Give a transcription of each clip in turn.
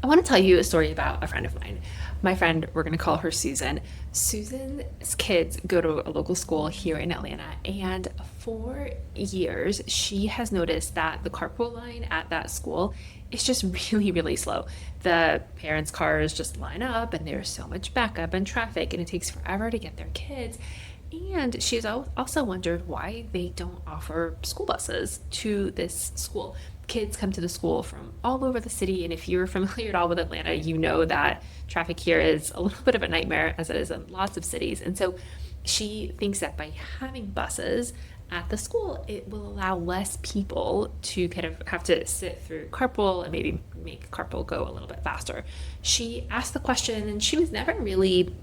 I want to tell you a story about a friend of mine. My friend, we're going to call her Susan. Susan's kids go to a local school here in Atlanta, and for years, she has noticed that the carpool line at that school is just really, really slow. The parents' cars just line up, and there's so much backup and traffic, and it takes forever to get their kids. And she's also wondered why they don't offer school buses to this school. Kids come to the school from all over the city, and if you're familiar at all with Atlanta, you know that traffic here is a little bit of a nightmare, as it is in lots of cities. And so she thinks that by having buses at the school, it will allow less people to kind of have to sit through carpool and maybe make carpool go a little bit faster. She asked the question, and she never really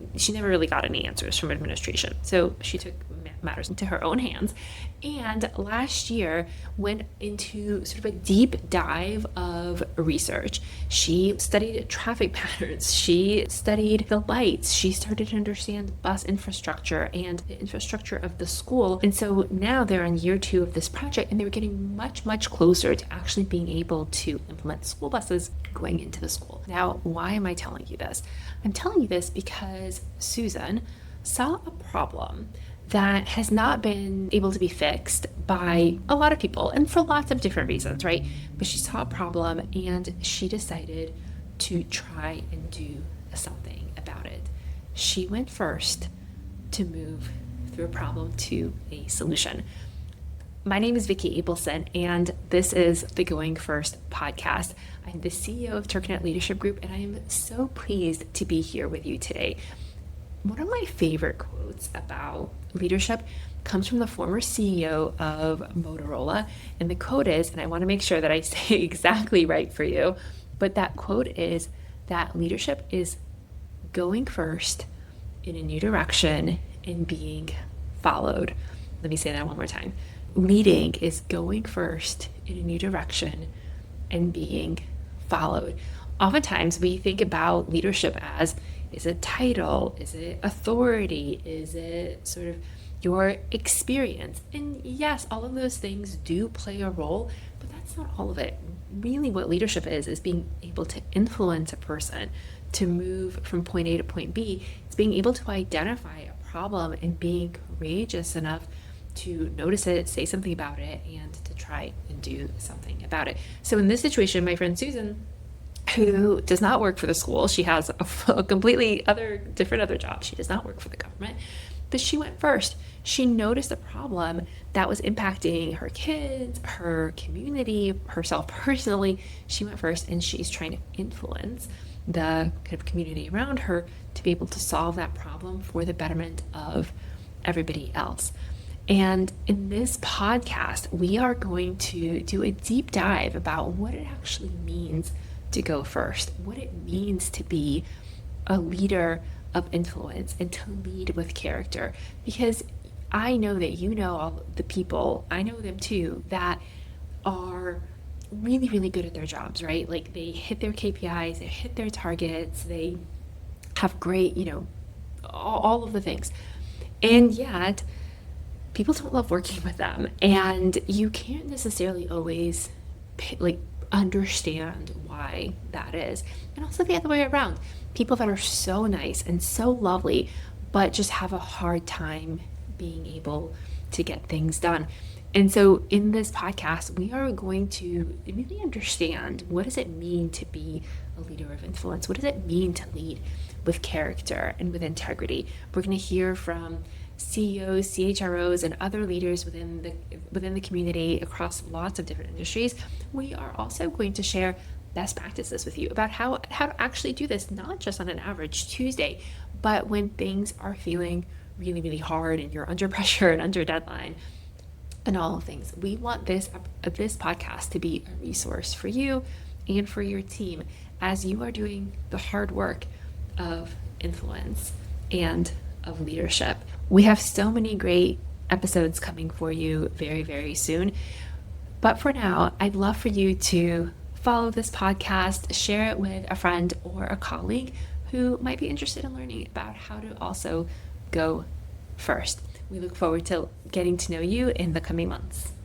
got any answers from administration. So she took matters into her own hands, and last year went into sort of a deep dive of research. She studied traffic patterns, she studied the lights, she started to understand bus infrastructure and the infrastructure of the school. And so now they're in year 2 of this project, and they were getting much closer to actually being able to implement school buses going into the school. Now, why am I telling you this? I'm telling you this because Susan saw a problem that has not been able to be fixed by a lot of people, and for lots of different reasons, right? But she saw a problem, and she decided to try and do something about it. She went first to move through a problem to a solution. My name is Vicki Abelson, and this is the Going First podcast. I'm the CEO of Turknet Leadership Group, and I am so pleased to be here with you today. One of my favorite quotes about leadership comes from the former CEO of Motorola. And the quote is, and I want to make sure that I say exactly right for you, but that quote is that leadership is going first in a new direction and being followed. Let me say that one more time. Leading is going first in a new direction and being followed. Oftentimes we think about leadership as, is it title? Is it authority? Is it sort of your experience? And yes, all of those things do play a role, but that's not all of it. Really what leadership is being able to influence a person to move from point A to point B. It's being able to identify a problem and being courageous enough to notice it, say something about it, and to try and do something about it. So in this situation, my friend Susan, who does not work for the school. She has a completely different other job. She does not work for the government, but she went first. She noticed a problem that was impacting her kids, her community, herself personally. She went first, and she's trying to influence the kind of community around her to be able to solve that problem for the betterment of everybody else. And in this podcast, we are going to do a deep dive about what it actually means to go first, what it means to be a leader of influence and to lead with character. Because I know that you know all the people, I know them too, that are really, really good at their jobs, right? Like they hit their KPIs, they hit their targets, they have great, all of the things. And yet, people don't love working with them. And you can't necessarily always understand why that is. And also the other way around. People that are so nice and so lovely, but just have a hard time being able to get things done. And so in this podcast, we are going to really understand, what does it mean to be a leader of influence? What does it mean to lead with character and with integrity? We're going to hear from CEOs, CHROs, and other leaders within the community across lots of different industries. We are also going to share best practices with you about how to actually do this, not just on an average Tuesday, but when things are feeling really, really hard and you're under pressure and under deadline and all of things. We want this podcast to be a resource for you and for your team as you are doing the hard work of influence and of leadership. We have so many great episodes coming for you very, very soon. But for now, I'd love for you to follow this podcast, share it with a friend or a colleague who might be interested in learning about how to also go first. We look forward to getting to know you in the coming months.